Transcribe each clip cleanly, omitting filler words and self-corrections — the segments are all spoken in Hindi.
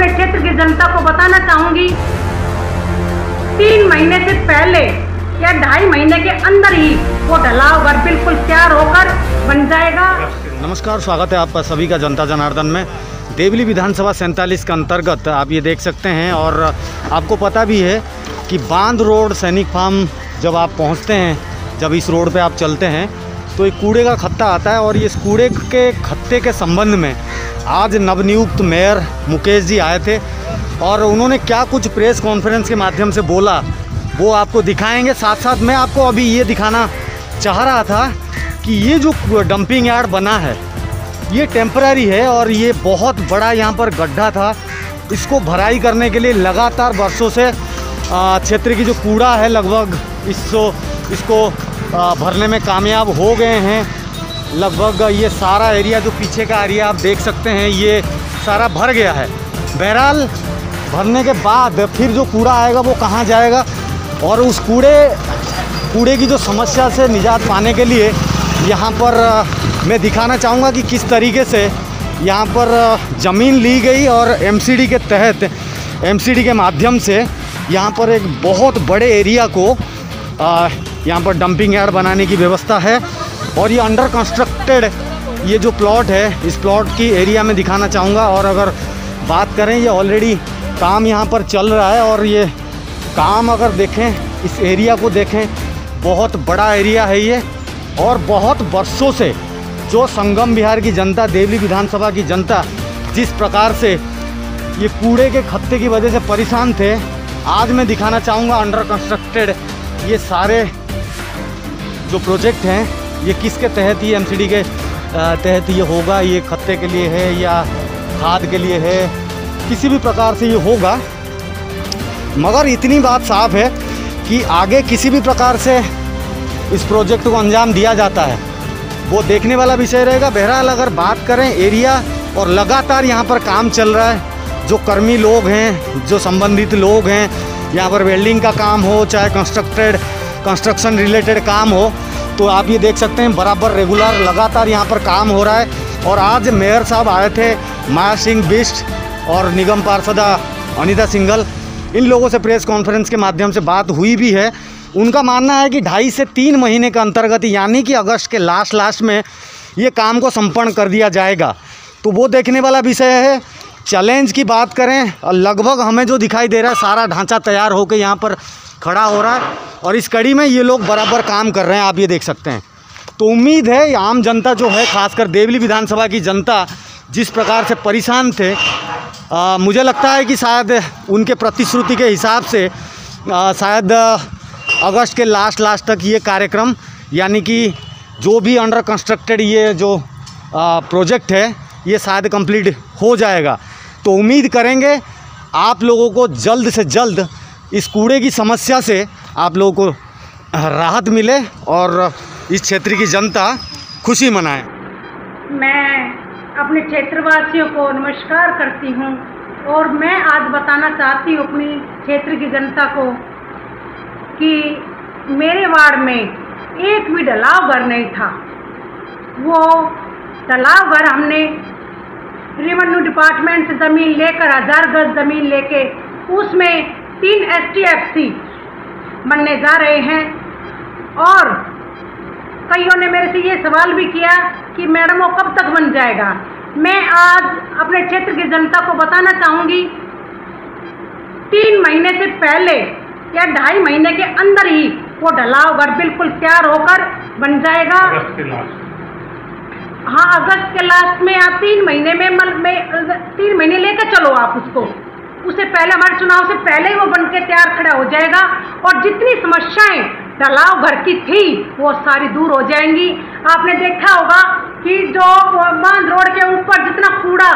अपने क्षेत्र की जनता को बताना चाहूंगी, 3 महीने से पहले या 2.5 महीने के अंदर ही वो ढलाव घर बिल्कुल तैयार होकर बन जाएगा। नमस्कार, स्वागत है आपका सभी का जनता जनार्दन में। देवली विधानसभा 47 के अंतर्गत आप ये देख सकते हैं और आपको पता भी है कि बांध रोड सैनिक फार्म जब आप पहुंचते हैं, जब इस रोड पे आप चलते हैं तो एक कूड़े का खत्ता आता है और इस कूड़े के खत्ते के संबंध में आज नवनियुक्त मेयर मुकेश जी आए थे और उन्होंने क्या कुछ प्रेस कॉन्फ्रेंस के माध्यम से बोला वो आपको दिखाएंगे। साथ साथ मैं आपको अभी ये दिखाना चाह रहा था कि ये जो डंपिंग यार्ड बना है ये टेम्पररी है और ये बहुत बड़ा यहाँ पर गड्ढा था। इसको भराई करने के लिए लगातार वर्षों से क्षेत्र की जो कूड़ा है लगभग इसको भरने में कामयाब हो गए हैं। लगभग ये सारा एरिया जो पीछे का एरिया आप देख सकते हैं ये सारा भर गया है। बहरहाल भरने के बाद फिर जो कूड़ा आएगा वो कहाँ जाएगा और उस कूड़े की जो समस्या से निजात पाने के लिए यहाँ पर मैं दिखाना चाहूँगा कि किस तरीके से यहाँ पर ज़मीन ली गई और एमसीडी के तहत एमसीडी के माध्यम से यहाँ पर एक बहुत बड़े एरिया को यहाँ पर डंपिंग यार्ड बनाने की व्यवस्था है। और ये अंडर कंस्ट्रक्टेड ये जो प्लॉट है इस प्लॉट की एरिया में दिखाना चाहूँगा। और अगर बात करें ये ऑलरेडी काम यहाँ पर चल रहा है और ये काम अगर देखें, इस एरिया को देखें, बहुत बड़ा एरिया है ये और बहुत वर्षों से जो संगम बिहार की जनता, देवली विधानसभा की जनता जिस प्रकार से ये कूड़े के खत्ते की वजह से परेशान थे, आज मैं दिखाना चाहूँगा अंडर कंस्ट्रक्टेड ये सारे जो प्रोजेक्ट हैं ये किसके तहत ही एमसीडी के तहत ये होगा। ये खत्ते के लिए है या खाद के लिए है, किसी भी प्रकार से ये होगा। मगर इतनी बात साफ है कि आगे किसी भी प्रकार से इस प्रोजेक्ट को अंजाम दिया जाता है वो देखने वाला विषय रहेगा। बहरहाल अगर बात करें एरिया और लगातार यहाँ पर काम चल रहा है, जो कर्मी लोग हैं, जो संबंधित लोग हैं, यहाँ पर वेल्डिंग का काम हो चाहे कंस्ट्रक्शन रिलेटेड काम हो, तो आप ये देख सकते हैं बराबर रेगुलर लगातार यहाँ पर काम हो रहा है। और आज मेयर साहब आए थे, माया सिंह बिष्ट और निगम पार्षदा अनिता सिंघल, इन लोगों से प्रेस कॉन्फ्रेंस के माध्यम से बात हुई भी है। उनका मानना है कि 2.5 से 3 महीने के अंतर्गत यानी कि अगस्त के लास्ट में ये काम को संपन्न कर दिया जाएगा। तो वो देखने वाला विषय है। चैलेंज की बात करें, लगभग हमें जो दिखाई दे रहा है सारा ढांचा तैयार होकर यहाँ पर खड़ा हो रहा है और इस कड़ी में ये लोग बराबर काम कर रहे हैं, आप ये देख सकते हैं। तो उम्मीद है आम जनता जो है, खासकर देवली विधानसभा की जनता जिस प्रकार से परेशान थे, मुझे लगता है कि शायद उनके प्रतिश्रुति के हिसाब से शायद अगस्त के लास्ट तक ये कार्यक्रम यानी कि जो भी अंडर कंस्ट्रक्टेड ये जो प्रोजेक्ट है ये शायद कंप्लीट हो जाएगा। तो उम्मीद करेंगे आप लोगों को जल्द से जल्द इस कूड़े की समस्या से आप लोगों को राहत मिले और इस क्षेत्र की जनता खुशी मनाए। मैं अपने क्षेत्रवासियों को नमस्कार करती हूँ और मैं आज बताना चाहती हूँ अपनी क्षेत्र की जनता को कि मेरे वार्ड में एक भी ढलाव घर नहीं था। वो ढलाव घर हमने रेवेन्यू डिपार्टमेंट से ज़मीन लेकर 1000 गज ज़मीन लेके उसमें 3 STFC बनने जा रहे हैं। और कईयों ने मेरे से ये सवाल भी किया कि मैडम वो कब तक बन जाएगा। मैं आज अपने क्षेत्र की जनता को बताना चाहूँगी, 3 महीने से पहले या 2.5 महीने के अंदर ही वो ढलाव घर बिल्कुल तैयार होकर बन जाएगा। हाँ, अगस्त के लास्ट में या 3 महीने में 3 महीने लेकर चलो आप उसको, उससे पहले हमारे चुनाव से पहले ही वो बन के तैयार खड़ा हो जाएगा और जितनी समस्याएं ढलाव घर की थी वो सारी दूर हो जाएंगी। आपने देखा होगा कि जो बांध रोड के ऊपर जितना कूड़ा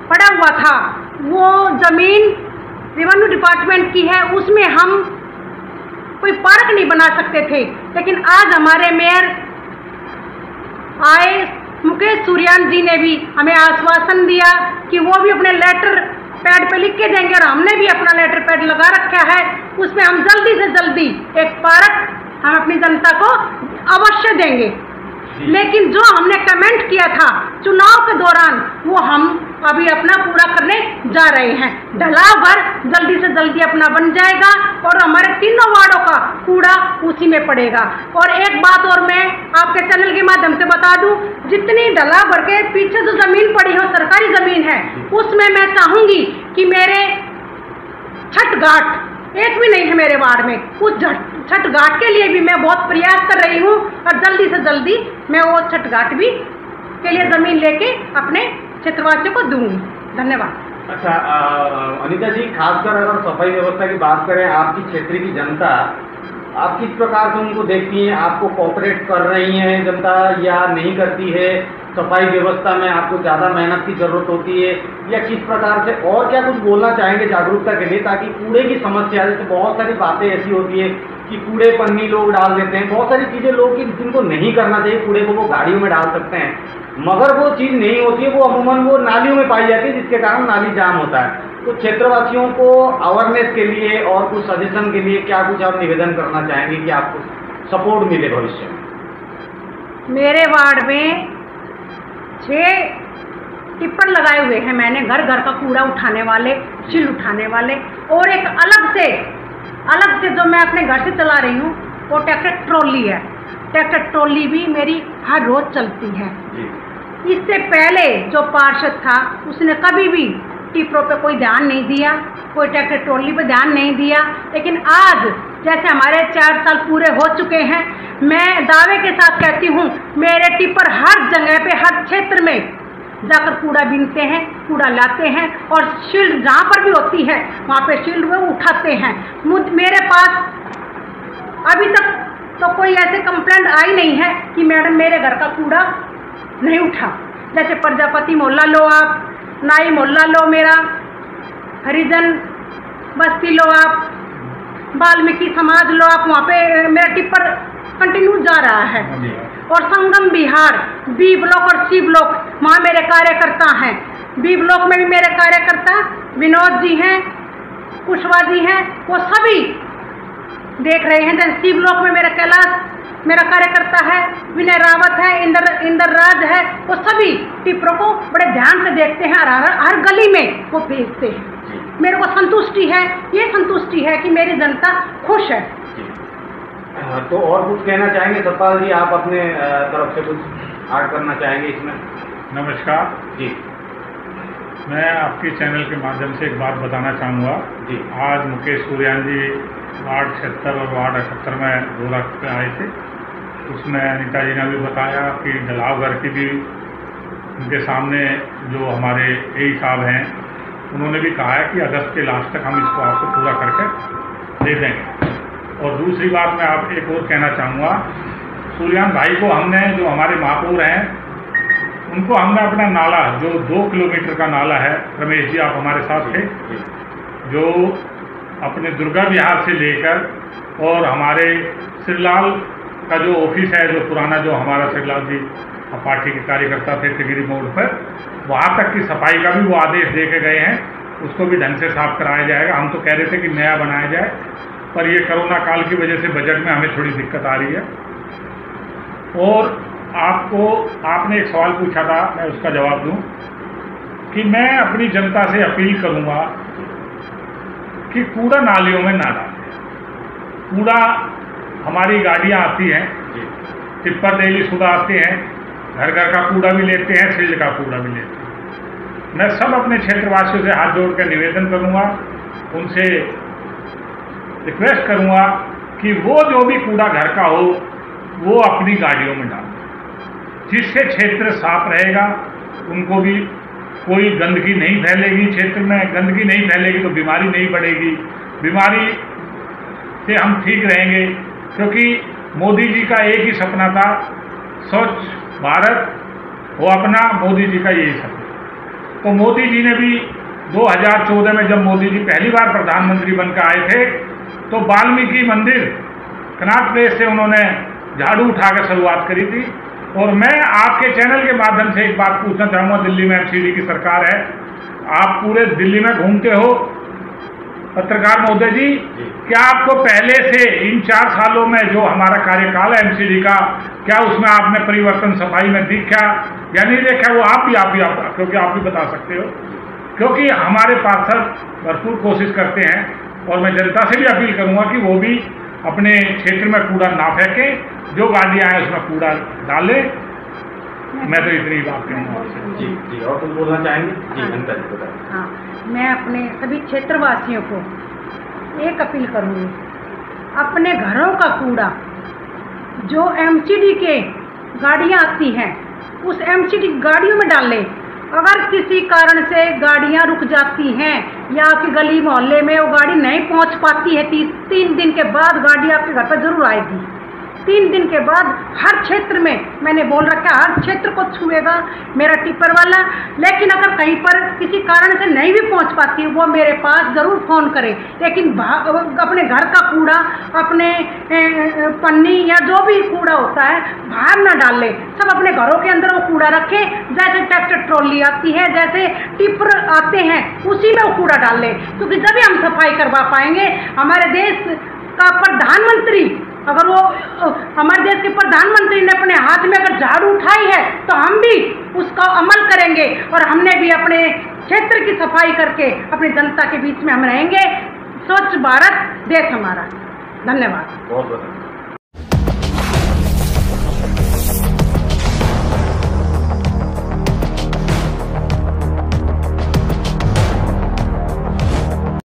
पड़ा हुआ था वो ज़मीन रेवेन्यू डिपार्टमेंट की है, उसमें हम कोई पार्क नहीं बना सकते थे। लेकिन आज हमारे मेयर आए मुकेश सूर्यान जी ने भी हमें आश्वासन दिया कि वो भी अपने लेटर पैड पे लिख के देंगे और हमने भी अपना लेटर पैड लगा रखा है, उसमें हम जल्दी से जल्दी एक पार्क हम अपनी जनता को अवश्य देंगे। लेकिन जो हमने कमेंट किया था चुनाव के दौरान वो हम अभी अपना पूरा करने जा रहे हैं। ढलावर जल्दी से जल्दी अपना बन जाएगा और हमारे तीनों वार्डों का कूड़ा उसी में पड़ेगा। और एक बात और मैं आपके चैनल के माध्यम से बता दूं, जितनी ढलावर के पीछे जो जमीन पड़ी हो सरकारी जमीन है उसमें मैं चाहूंगी कि मेरे छठ घाट एक भी नहीं है मेरे वार्ड में, उस छठ घाट के लिए भी मैं बहुत प्रयास कर रही हूँ और जल्दी से जल्दी मैं वो छठ घाट भी के लिए जमीन लेके अपने क्षेत्रवासियों को दूंगी। धन्यवाद। अच्छा अनीता जी, खासकर अगर सफाई व्यवस्था की बात करें, आपकी क्षेत्र की जनता आप किस प्रकार से उनको देखती हैं? आपको कोऑपरेट कर रही है जनता या नहीं करती है? सफाई व्यवस्था में आपको ज़्यादा मेहनत की जरूरत होती है या किस प्रकार से? और क्या कुछ बोलना चाहेंगे जागरूकता के लिए, ताकि कूड़े की समस्या, जैसे बहुत सारी बातें ऐसी होती है कि कूड़े पन्नी लोग डाल देते हैं, बहुत सारी चीज़ें लोग कि जिनको नहीं करना चाहिए, कूड़े को वो गाड़ियों में डाल सकते हैं, मगर वो चीज़ नहीं होती है, वो अमूमन वो नालियों में पाई जाती है, जिसके कारण नाली जाम होता है। तो क्षेत्रवासियों को अवेयरनेस के लिए और कुछ सजेशन के लिए क्या कुछ आप निवेदन करना चाहेंगे कि आपको सपोर्ट मिले भविष्य में? मेरे वार्ड में 6 टिप्पर लगाए हुए हैं मैंने, घर घर का कूड़ा उठाने वाले, शील उठाने वाले, और एक अलग से जो मैं अपने घर से चला रही हूँ वो ट्रैक्टर ट्रॉली है। ट्रैक्टर ट्रॉली भी मेरी हर रोज चलती है। इससे पहले जो पार्षद था उसने कभी भी टिप्परों पे कोई ध्यान नहीं दिया, कोई ट्रैक्टर ट्रॉली पे ध्यान नहीं दिया, लेकिन आज जैसे हमारे 4 साल पूरे हो चुके हैं, मैं दावे के साथ कहती हूँ मेरे टिप्पर हर जगह पे, हर क्षेत्र में जाकर कूड़ा बीनते हैं, कूड़ा लाते हैं, और शील्ड जहाँ पर भी होती है वहाँ पे शील्ड वो उठाते हैं। मेरे पास अभी तक तो कोई ऐसे कंप्लेंट आई नहीं है कि मैडम मेरे घर का कूड़ा नहीं उठा। जैसे प्रजापति मोहल्ला लो आप, नाई मोहल्ला लो मेरा, हरिजन बस्ती लो आप, वाल्मीकि समाज लो आप, वहाँ पे मेरा टिप्पर कंटिन्यू जा रहा है। और संगम विहार, बी ब्लॉक और सी ब्लॉक, वहाँ मेरे कार्यकर्ता हैं। बी ब्लॉक में भी मेरे कार्यकर्ता विनोद जी हैं, कुशवाहा जी हैं, वो सभी देख रहे हैं। जैसे सी ब्लॉक में मेरा कैलाश मेरा कार्यकर्ता है, विनय रावत है, इंदर राज है, वो सभी टिप्परों को बड़े ध्यान से देखते हैं, हर गली में वो भेजते हैं। मेरे को संतुष्टि है, ये संतुष्टि है कि मेरी जनता खुश है। तो और कुछ कहना चाहेंगे सतपाल जी, आप अपने तरफ से कुछ ऐड करना चाहेंगे इसमें? नमस्कार जी, मैं आपके चैनल के माध्यम से एक बात बताना चाहूँगा जी। आज मुकेश सूर्यान जी वार्ड 76 और वार्ड 78 में दौरा पे आए थे, उसमें अनीता जी ने भी बताया कि ढलावघर की भी उनके सामने जो हमारे एई साहब हैं उन्होंने भी कहा है कि अगस्त के लास्ट तक हम इसको आपको पूरा करके दे देंगे। और दूसरी बात मैं आप एक और कहना चाहूँगा, सूर्यान भाई को हमने, जो हमारे महापौर हैं, उनको हमने अपना नाला, जो 2 किलोमीटर का नाला है, रमेश जी आप हमारे साथ थे, जो अपने दुर्गा विहार से लेकर और हमारे श्रीलाल का जो ऑफिस है, जो पुराना, जो हमारा श्रीलाल जी पार्टी के कार्यकर्ता थे तिगरी मोड़ पर, वहाँ तक की सफाई का भी वो आदेश दे के गए हैं, उसको भी ढंग से साफ कराया जाएगा। हम तो कह रहे थे कि नया बनाया जाए, पर ये कोरोना काल की वजह से बजट में हमें थोड़ी दिक्कत आ रही है। और आपने एक सवाल पूछा था, मैं उसका जवाब दूं कि मैं अपनी जनता से अपील करूंगा कि कूड़ा नालियों में ना डालें। कूड़ा, हमारी गाड़ियां आती हैं, टिप्पर डेली सुबह आते हैं, घर घर का कूड़ा भी लेते हैं, शील्ड का कूड़ा भी लेते हैं। मैं सब अपने क्षेत्रवासियों से हाथ जोड़ कर निवेदन करूंगा, उनसे रिक्वेस्ट करूंगा कि वो जो भी कूड़ा घर का हो वो अपनी गाड़ियों में डालें, जिससे क्षेत्र साफ रहेगा, उनको भी कोई गंदगी नहीं फैलेगी। क्षेत्र में गंदगी नहीं फैलेगी तो बीमारी नहीं बढ़ेगी, बीमारी से हम ठीक रहेंगे। क्योंकि मोदी जी का एक ही सपना था, स्वच्छ भारत, वो अपना मोदी जी का यही सपना। तो मोदी जी ने भी 2014 में जब मोदी जी पहली बार प्रधानमंत्री बनकर आए थे, तो वाल्मीकि मंदिर कनॉट प्लेस से उन्होंने झाड़ू उठाकर शुरुआत करी थी। और मैं आपके चैनल के माध्यम से एक बात पूछना चाहूँगा, दिल्ली में एमसीडी की सरकार है, आप पूरे दिल्ली में घूमते हो पत्रकार महोदय जी, क्या आपको पहले से इन 4 सालों में जो हमारा कार्यकाल है एमसीडी का, क्या उसमें आपने परिवर्तन सफाई में दिखा या नहीं देखा? वो आप क्योंकि आप भी बता सकते हो, क्योंकि हमारे पार्षद भरपूर कोशिश करते हैं और मैं जनता से भी अपील करूंगा कि वो भी अपने क्षेत्र में कूड़ा ना फेंके, जो गाड़ियाँ हैं उसमें कूड़ा डालें। मैं तो इतनी बात कहूँगा। जी और कुछ बोलना चाहेंगे? जी अनिता जी बताएं। हाँ, मैं अपने सभी क्षेत्रवासियों को एक अपील करूँगी, अपने घरों का कूड़ा जो एमसीडी के गाड़ियाँ आती हैं उस एमसीडी गाड़ियों में डालें। अगर किसी कारण से गाड़ियाँ रुक जाती हैं या आपकी गली मोहल्ले में वो गाड़ी नहीं पहुंच पाती है, 3 दिन के बाद गाड़ी आपके घर पर जरूर आएगी। 3 दिन के बाद हर क्षेत्र में, मैंने बोल रखा है, हर क्षेत्र को छुएगा मेरा टिप्पर वाला। लेकिन अगर कहीं पर किसी कारण से नहीं भी पहुंच पाती वो मेरे पास ज़रूर फ़ोन करे, लेकिन अपने घर का कूड़ा, अपने पन्नी या जो भी कूड़ा होता है बाहर ना डाले, सब अपने घरों के अंदर वो कूड़ा रखें। जैसे ट्रैक्टर ट्रॉली आती है, जैसे टिप्पर आते हैं, उसी में वो कूड़ा डाल लें, क्योंकि जब हम सफाई करवा पाएंगे। हमारे देश का प्रधानमंत्री, अगर वो हमारे देश के प्रधानमंत्री ने अपने हाथ में अगर झाड़ू उठाई है तो हम भी उसका अमल करेंगे और हमने भी अपने क्षेत्र की सफाई करके अपनी जनता के बीच में हम रहेंगे। स्वच्छ भारत देश हमारा। धन्यवाद। बहुत बहुत